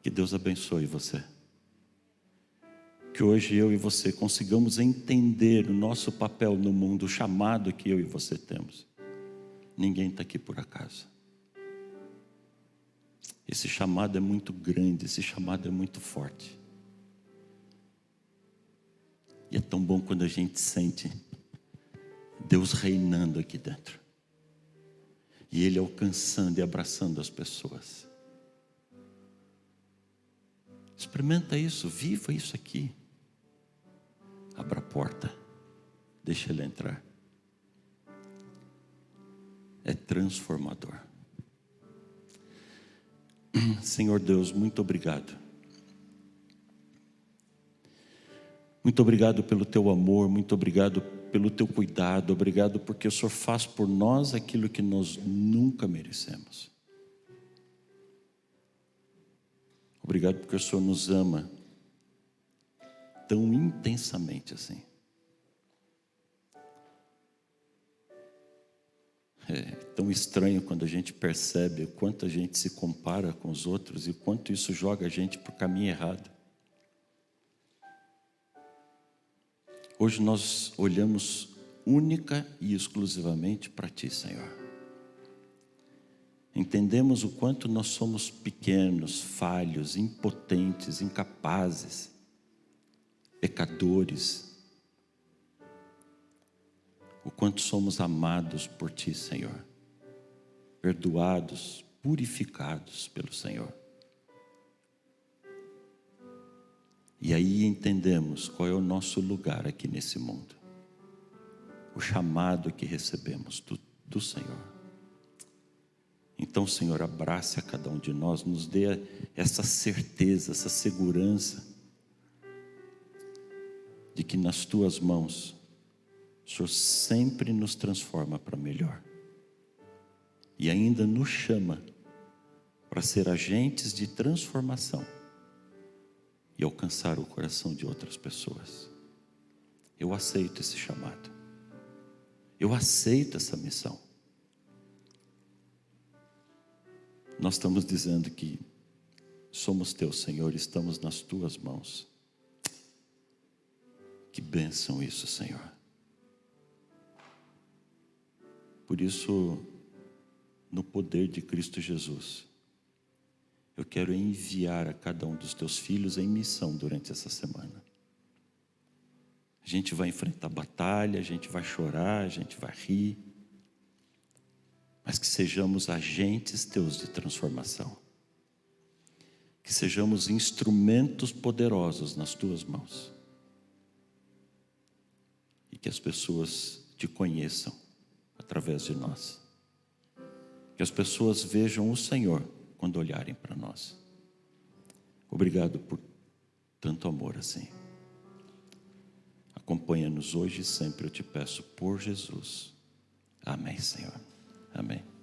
Que Deus abençoe você. Que hoje eu e você consigamos entender o nosso papel no mundo, o chamado que eu e você temos. Ninguém está aqui por acaso. Esse chamado é muito grande, esse chamado é muito forte. E é tão bom quando a gente sente Deus reinando aqui dentro. E Ele alcançando e abraçando as pessoas. Experimenta isso, viva isso aqui. Abra a porta, deixa Ele entrar. É transformador. Senhor Deus, muito obrigado. Muito obrigado pelo Teu amor, muito obrigado pelo Teu cuidado, obrigado porque o Senhor faz por nós aquilo que nós nunca merecemos. Obrigado porque o Senhor nos ama tão intensamente assim. É tão estranho quando a gente percebe o quanto a gente se compara com os outros e o quanto isso joga a gente para o caminho errado. Hoje nós olhamos única e exclusivamente para Ti, Senhor. Entendemos o quanto nós somos pequenos, falhos, impotentes, incapazes, pecadores. O quanto somos amados por Ti, Senhor. Perdoados, purificados pelo Senhor. E aí entendemos qual é o nosso lugar aqui nesse mundo. O chamado que recebemos do Senhor. Então, Senhor, abrace a cada um de nós, nos dê essa certeza, essa segurança de que nas Tuas mãos o Senhor sempre nos transforma para melhor. E ainda nos chama para ser agentes de transformação e alcançar o coração de outras pessoas. Eu aceito esse chamado. Eu aceito essa missão. Nós estamos dizendo que Somos teus, Senhor, estamos nas tuas mãos. Que bênção isso, Senhor. Por isso, no poder de Cristo Jesus, eu quero enviar a cada um dos teus filhos em missão durante essa semana. A gente vai enfrentar batalha, a gente vai chorar, a gente vai rir, mas que sejamos agentes teus de transformação. Que sejamos instrumentos poderosos nas tuas mãos. E que as pessoas te conheçam através de nós. Que as pessoas vejam o Senhor quando olharem para nós. Obrigado por tanto amor assim. Acompanha-nos hoje e sempre, eu te peço, por Jesus. Amém, Senhor. Amém.